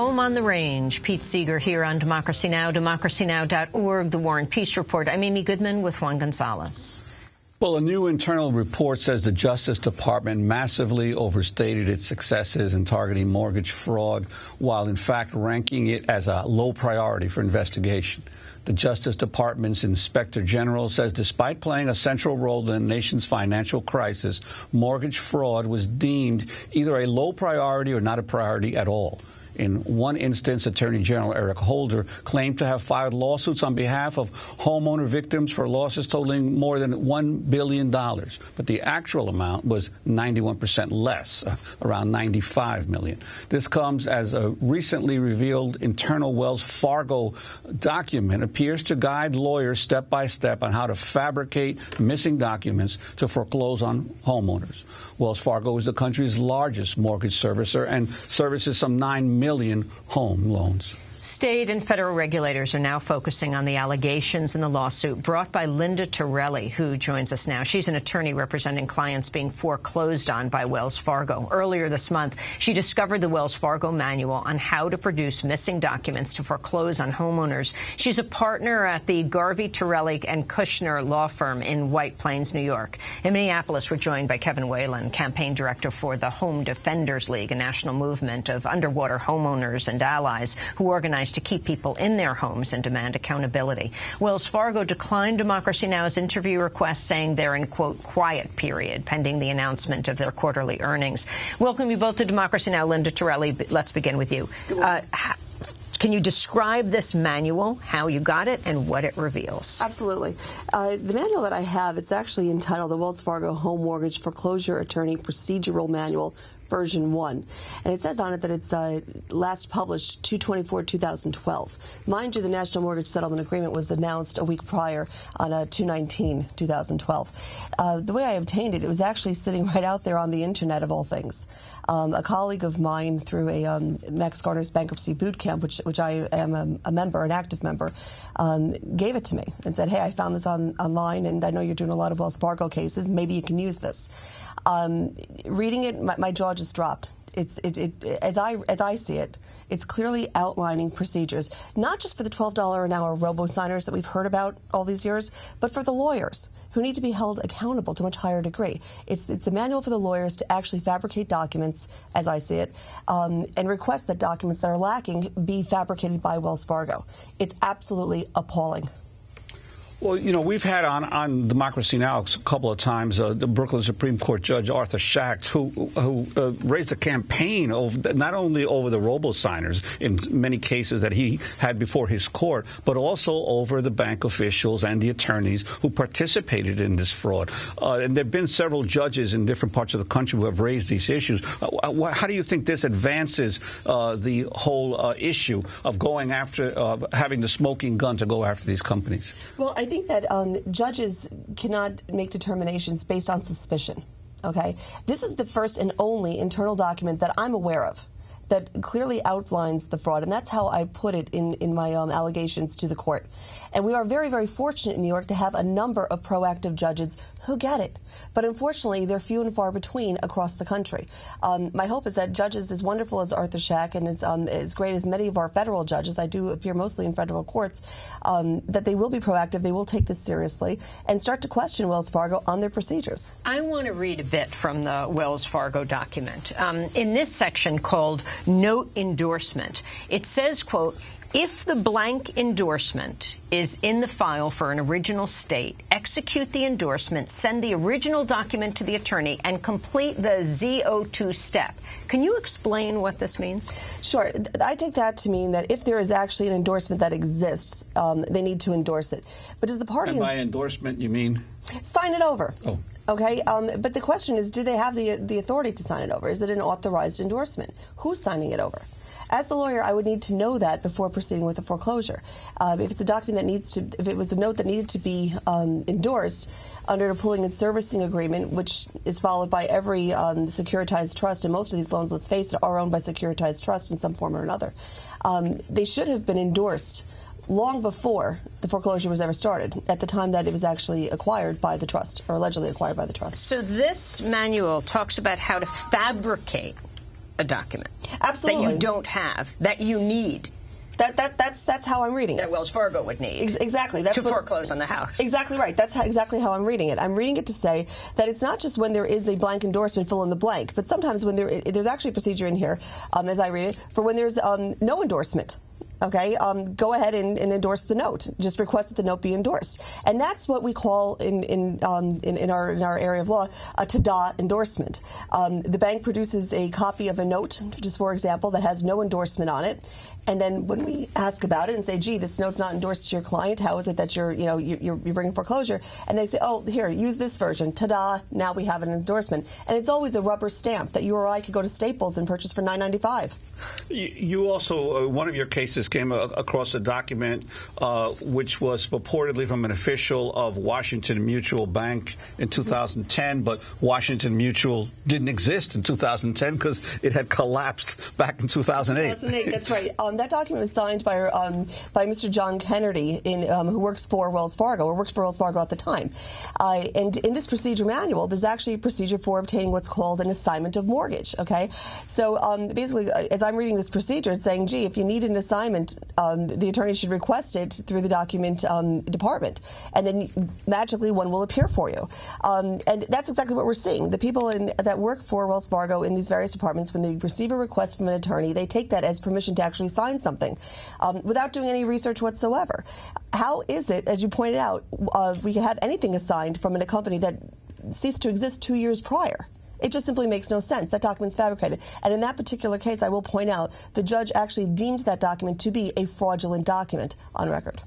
Home on the Range. Pete Seeger here on Democracy Now!, democracynow.org, The War and Peace Report. I'm Amy Goodman with Juan Gonzalez. Well, a new internal report says the Justice Department massively overstated its successes in targeting mortgage fraud, while in fact ranking it as a low priority for investigation. The Justice Department's Inspector General says despite playing a central role in the nation's financial crisis, mortgage fraud was deemed either a low priority or not a priority at all. In one instance, Attorney General Eric Holder claimed to have filed lawsuits on behalf of homeowner victims for losses totaling more than $1 billion. But the actual amount was 91% less, around $95 million. This comes as a recently revealed internal Wells Fargo document appears to guide lawyers step by step on how to fabricate missing documents to foreclose on homeowners. Wells Fargo is the country's largest mortgage servicer and services some 9 million home loans. State and federal regulators are now focusing on the allegations in the lawsuit brought by Linda Torelli, who joins us now. She's an attorney representing clients being foreclosed on by Wells Fargo. Earlier this month, she discovered the Wells Fargo manual on how to produce missing documents to foreclose on homeowners. She's a partner at the Garvey, Torelli and Kushner law firm in White Plains, New York. In Minneapolis, we're joined by Kevin Whelan, campaign director for the Home Defenders League, a national movement of underwater homeowners and allies who organize to keep people in their homes and demand accountability. Wells Fargo declined Democracy Now!'s interview request, saying they're in, quote, quiet period, pending the announcement of their quarterly earnings. Welcome you both to Democracy Now!. Linda Torelli, let's begin with you. Can you describe this manual, how you got it, and what it reveals? Absolutely. The manual that I have, it's actually entitled the Wells Fargo Home Mortgage Foreclosure Attorney Procedural Manual, version 1. And it says on it that it's last published 2/24/2012. Mind you, the National Mortgage Settlement Agreement was announced a week prior on 2/19/2012. The way I obtained it, it was actually sitting right out there on the internet of all things. A colleague of mine through a Max Garner's Bankruptcy Boot Camp, which I am a member, an active member, gave it to me and said, hey, I found this online and I know you're doing a lot of Wells Fargo cases. Maybe you can use this. Reading it, my jaw just dropped. As I see it, it's clearly outlining procedures, not just for the $12 an hour robo-signers that we've heard about all these years, but for the lawyers who need to be held accountable to a much higher degree. It's a manual for the lawyers to actually fabricate documents, as I see it, and request that documents that are lacking be fabricated by Wells Fargo. It's absolutely appalling. Well, you know, we've had on Democracy Now! A couple of times the Brooklyn Supreme Court Judge Arthur Schacht, who raised a campaign over, not only over the robo-signers in many cases that he had before his court, but also over the bank officials and the attorneys who participated in this fraud. And there have been several judges in different parts of the country who have raised these issues. How do you think this advances the whole issue of going after, having the smoking gun to go after these companies? Well, I think that judges cannot make determinations based on suspicion, okay? This is the first and only internal document that I'm aware of that clearly outlines the fraud, and that's how I put it in my allegations to the court. And we are very, very fortunate in New York to have a number of proactive judges who get it. But unfortunately, they're few and far between across the country. My hope is that judges as wonderful as Arthur Schacht and as great as many of our federal judges, I do appear mostly in federal courts, that they will be proactive, they will take this seriously, and start to question Wells Fargo on their procedures. I want to read a bit from the Wells Fargo document. In this section called Note Endorsement, it says, quote, if the blank endorsement is in the file for an original state, execute the endorsement, send the original document to the attorney, and complete the ZO2 step. Can you explain what this means? Sure. I take that to mean that if there is actually an endorsement that exists, they need to endorse it. But does the party... And by endorsement, you mean? Sign it over. Oh. Okay, but the question is, do they have the authority to sign it over? Is it an authorized endorsement? Who's signing it over? As the lawyer, I would need to know that before proceeding with a foreclosure. If it's a document that needs to, if it was a note that needed to be endorsed under a pooling and servicing agreement, which is followed by every securitized trust, and most of these loans, let's face it, are owned by securitized trust in some form or another, they should have been endorsed long before the foreclosure was ever started, at the time that it was actually acquired by the trust, or allegedly acquired by the trust. So this manual talks about how to fabricate a document. Absolutely. That you don't have, that you need. That's how I'm reading it. That Wells Fargo would need. Exactly. That's to foreclose on the house. Exactly right. That's exactly how I'm reading it. I'm reading it to say that it's not just when there is a blank endorsement, fill in the blank, but sometimes when there's actually a procedure in here, as I read it, for when there's no endorsement. Okay, go ahead and endorse the note. Just request that the note be endorsed, and that's what we call in our area of law a tada endorsement. The bank produces a copy of a note, just for example, that has no endorsement on it. And then when we ask about it and say, gee, this note's not endorsed to your client, how is it that you're bringing foreclosure? And they say, oh, here, use this version. Ta-da, now we have an endorsement. And it's always a rubber stamp that you or I could go to Staples and purchase for $9.95. You also, one of your cases came across a document which was purportedly from an official of Washington Mutual Bank in 2010, but Washington Mutual didn't exist in 2010 because it had collapsed back in 2008. 2008, that's right. That document was signed by Mr. John Kennedy, who works for Wells Fargo, or worked for Wells Fargo at the time. And in this procedure manual, there's actually a procedure for obtaining what's called an assignment of mortgage. Okay, so basically, as I'm reading this procedure, it's saying, gee, if you need an assignment, the attorney should request it through the document department, and then magically one will appear for you. And that's exactly what we're seeing. The people that work for Wells Fargo in these various departments, when they receive a request from an attorney, they take that as permission to actually sign something without doing any research whatsoever. How is it, as you pointed out, we can have anything assigned from a company that ceased to exist 2 years prior? It just simply makes no sense. That document's fabricated. And in that particular case, I will point out, the judge actually deemed that document to be a fraudulent document on record.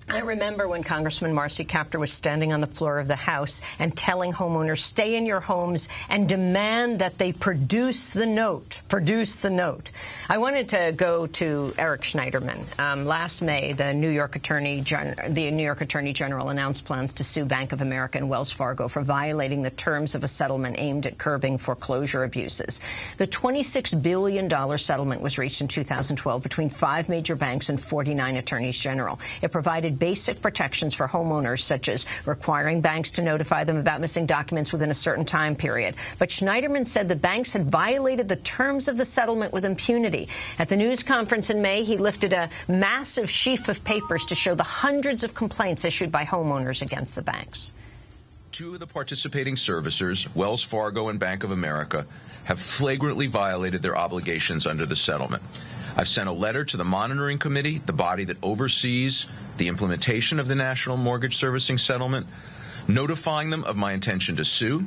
I remember when Congressman Marcy Kaptur was standing on the floor of the House and telling homeowners, stay in your homes and demand that they produce the note. Produce the note. I wanted to go to Eric Schneiderman. Last May, the New York Attorney General announced plans to sue Bank of America and Wells Fargo for violating the terms of a settlement aimed at curbing foreclosure abuses. The $26 billion settlement was reached in 2012 between 5 major banks and 49 attorneys general. It provided basic protections for homeowners, such as requiring banks to notify them about missing documents within a certain time period. But Schneiderman said the banks had violated the terms of the settlement with impunity. At the news conference in May, he lifted a massive sheaf of papers to show the hundreds of complaints issued by homeowners against the banks. 2 of the participating servicers, Wells Fargo and Bank of America, have flagrantly violated their obligations under the settlement. I've sent a letter to the Monitoring Committee, the body that oversees the implementation of the National Mortgage Servicing Settlement, notifying them of my intention to sue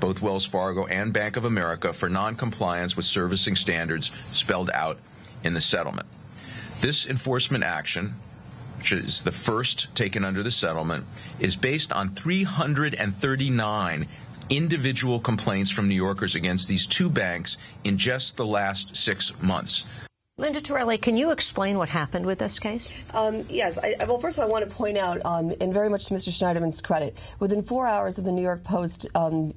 both Wells Fargo and Bank of America for noncompliance with servicing standards spelled out in the settlement. This enforcement action, which is the first taken under the settlement, is based on 339 individual complaints from New Yorkers against these 2 banks in just the last 6 months. Linda Torelli, can you explain what happened with this case? Yes. Well, first of all, I want to point out, and very much to Mr. Schneiderman's credit, within 4 hours of the New York Post writing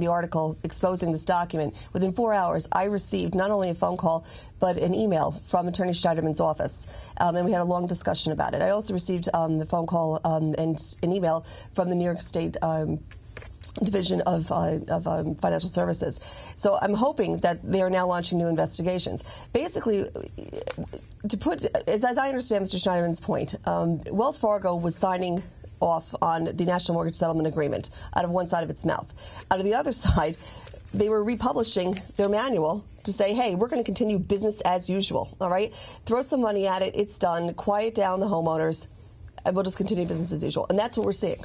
the article exposing this document, within 4 hours, I received not only a phone call, but an email from Attorney Schneiderman's office, and we had a long discussion about it. I also received the phone call and an email from the New York State Division of Financial Services. So I'm hoping that they are now launching new investigations. Basically, to put, as I understand Mr. Schneiderman's point, Wells Fargo was signing off on the National Mortgage Settlement Agreement out of one side of its mouth. Out of the other side, they were republishing their manual to say, hey, we're going to continue business as usual, all right? Throw some money at it, it's done, quiet down the homeowners, and we'll just continue business as usual. And that's what we're seeing.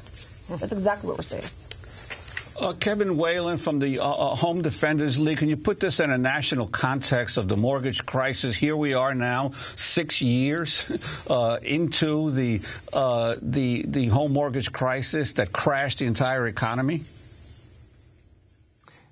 That's exactly what we're seeing. Kevin Whelan from the Home Defenders League, can you put this in a national context of the mortgage crisis? Here we are now, 6 years into the home mortgage crisis that crashed the entire economy.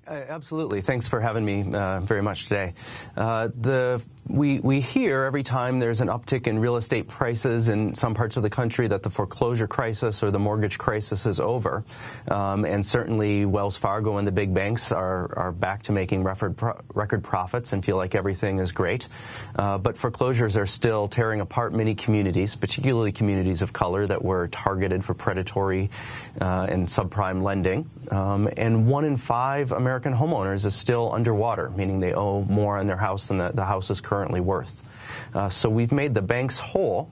Absolutely. Thanks for having me very much today. The We hear every time there's an uptick in real estate prices in some parts of the country that the foreclosure crisis or the mortgage crisis is over. And certainly Wells Fargo and the big banks are back to making record profits and feel like everything is great. But foreclosures are still tearing apart many communities, particularly communities of color that were targeted for predatory and subprime lending. And 1 in 5 American homeowners is still underwater, meaning they owe more on their house than the house is currently worth. So we've made the banks whole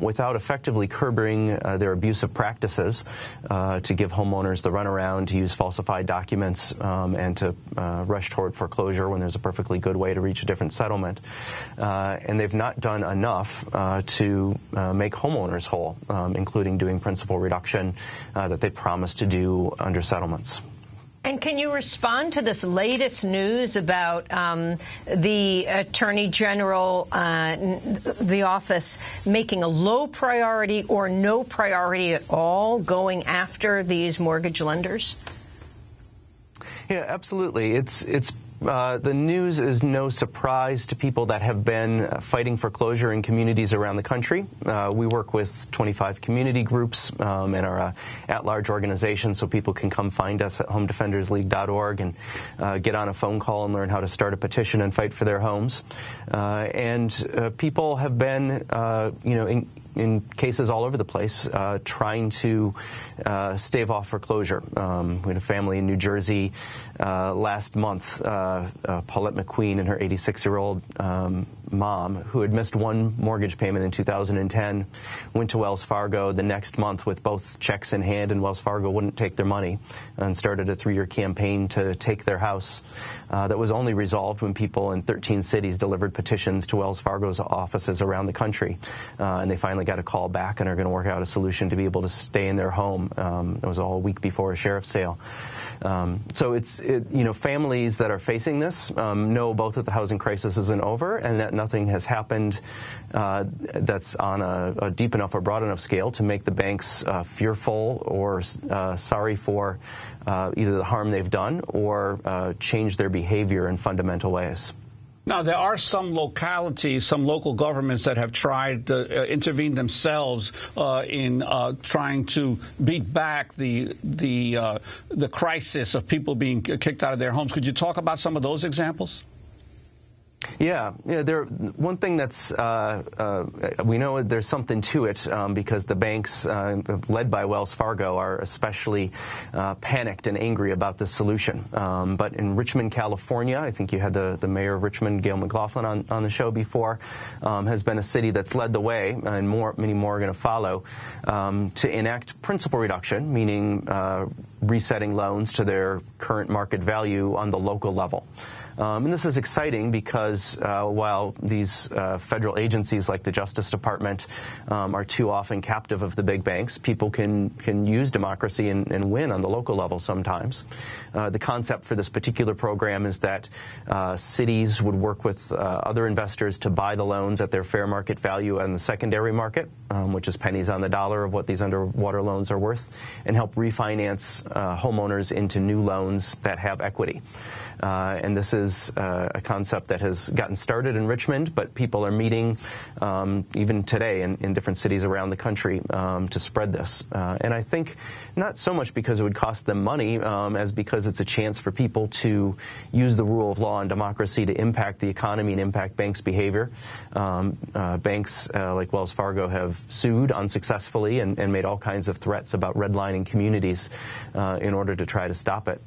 without effectively curbing their abusive practices to give homeowners the runaround, to use falsified documents, and to rush toward foreclosure when there's a perfectly good way to reach a different settlement. And they've not done enough to make homeowners whole, including doing principal reduction that they promised to do under settlements. And can you respond to this latest news about the Attorney General, the office, making a low priority or no priority at all going after these mortgage lenders? Yeah, absolutely. It's the news is no surprise to people that have been fighting foreclosure in communities around the country. We work with 25 community groups and are an at-large organization, so people can come find us at homedefendersleague.org and get on a phone call and learn how to start a petition and fight for their homes. And people have been, in cases all over the place, trying to stave off foreclosure. We had a family in New Jersey last month, Paulette McQueen and her 86-year-old mom, who had missed one mortgage payment in 2010, went to Wells Fargo the next month with both checks in hand, and Wells Fargo wouldn't take their money, and started a 3-year campaign to take their house. That was only resolved when people in 13 cities delivered petitions to Wells Fargo's offices around the country, and they finally got a call back and are going to work out a solution to be able to stay in their home. It was all a week before a sheriff's sale. So families that are facing this know both that the housing crisis isn't over and that nothing has happened that's on a deep enough or broad enough scale to make the banks fearful or sorry for either the harm they've done or change their behavior in fundamental ways. Now, there are some localities, some local governments that have tried to intervene themselves in trying to beat back the crisis of people being kicked out of their homes. Could you talk about some of those examples? Yeah. One thing that's we know there's something to it because the banks led by Wells Fargo are especially panicked and angry about this solution. But in Richmond, California, I think you had the mayor of Richmond, Gail McLaughlin, on the show before, has been a city that's led the way, and many more are going to follow, to enact principal reduction, meaning resetting loans to their current market value on the local level. And this is exciting because while these federal agencies like the Justice Department are too often captive of the big banks, people can use democracy and win on the local level sometimes. The concept for this particular program is that cities would work with other investors to buy the loans at their fair market value on the secondary market, which is pennies on the dollar of what these underwater loans are worth, and help refinance homeowners into new loans that have equity. And this is a concept that has gotten started in Richmond, but people are meeting even today in different cities around the country to spread this. And I think not so much because it would cost them money as because it's a chance for people to use the rule of law and democracy to impact the economy and impact banks' behavior. Banks like Wells Fargo have sued unsuccessfully and made all kinds of threats about redlining communities in order to try to stop it.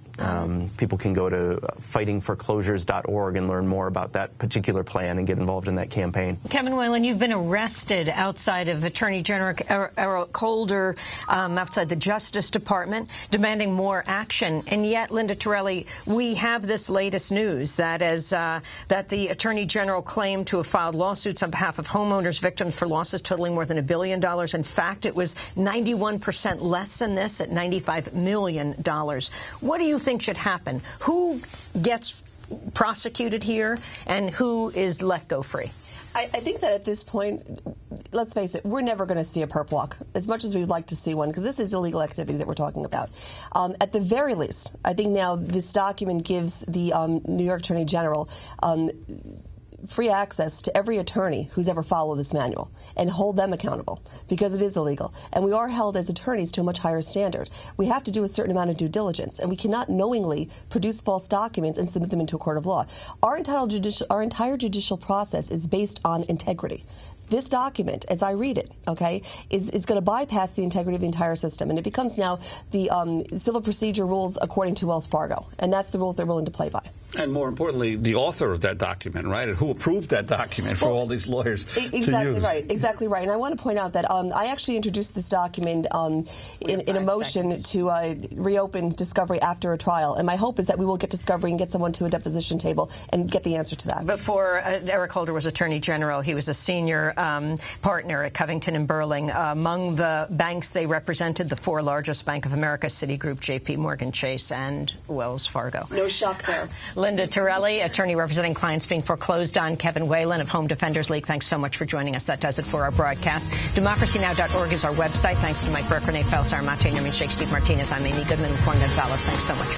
People can go to fightingforeclosures.org and learn more about that particular plan and get involved in that campaign. Kevin Whelan, you've been arrested outside of Attorney General Eric Holder, outside the Justice Department, demanding more action. And yet, Linda Torelli, we have this latest news that that the Attorney General claimed to have filed lawsuits on behalf of homeowners victims for losses totaling more than $1 billion. In fact, it was 91% less than this at $95 million. What do you think should happen? Who gets prosecuted here and who is let go free? I think that at this point, let's face it, we're never going to see a perp walk, as much as we'd like to see one, because this is illegal activity that we're talking about. At the very least, I think now this document gives the New York Attorney General free access to every attorney who's ever followed this manual and hold them accountable, because it is illegal. And we are held as attorneys to a much higher standard. We have to do a certain amount of due diligence, and we cannot knowingly produce false documents and submit them into a court of law. Our entire judicial process is based on integrity. This document, as I read it, okay, is going to bypass the integrity of the entire system, and it becomes now the civil procedure rules according to Wells Fargo, and that's the rules they're willing to play by. And more importantly, the author of that document, right, and who approved that document for all these lawyers exactly to use. Exactly right. And I want to point out that I actually introduced this document in a motion to reopen discovery after a trial, and my hope is that we will get discovery and get someone to a deposition table and get the answer to that. Before Eric Holder was Attorney General, he was a senior partner at Covington and Burling. Among the banks they represented, the four largest: Bank of America, Citigroup, J.P. Morgan Chase, and Wells Fargo. No shock there. Linda Torelli, attorney representing clients being foreclosed on. Kevin Whelan of Home Defenders League, thanks so much for joining us. That does it for our broadcast. DemocracyNow.org is our website. Thanks to Mike Burke, Renee Felsar, Mate Nermin, Sheikh, Steve Martinez. I'm Amy Goodman and Juan Gonzalez. Thanks so much.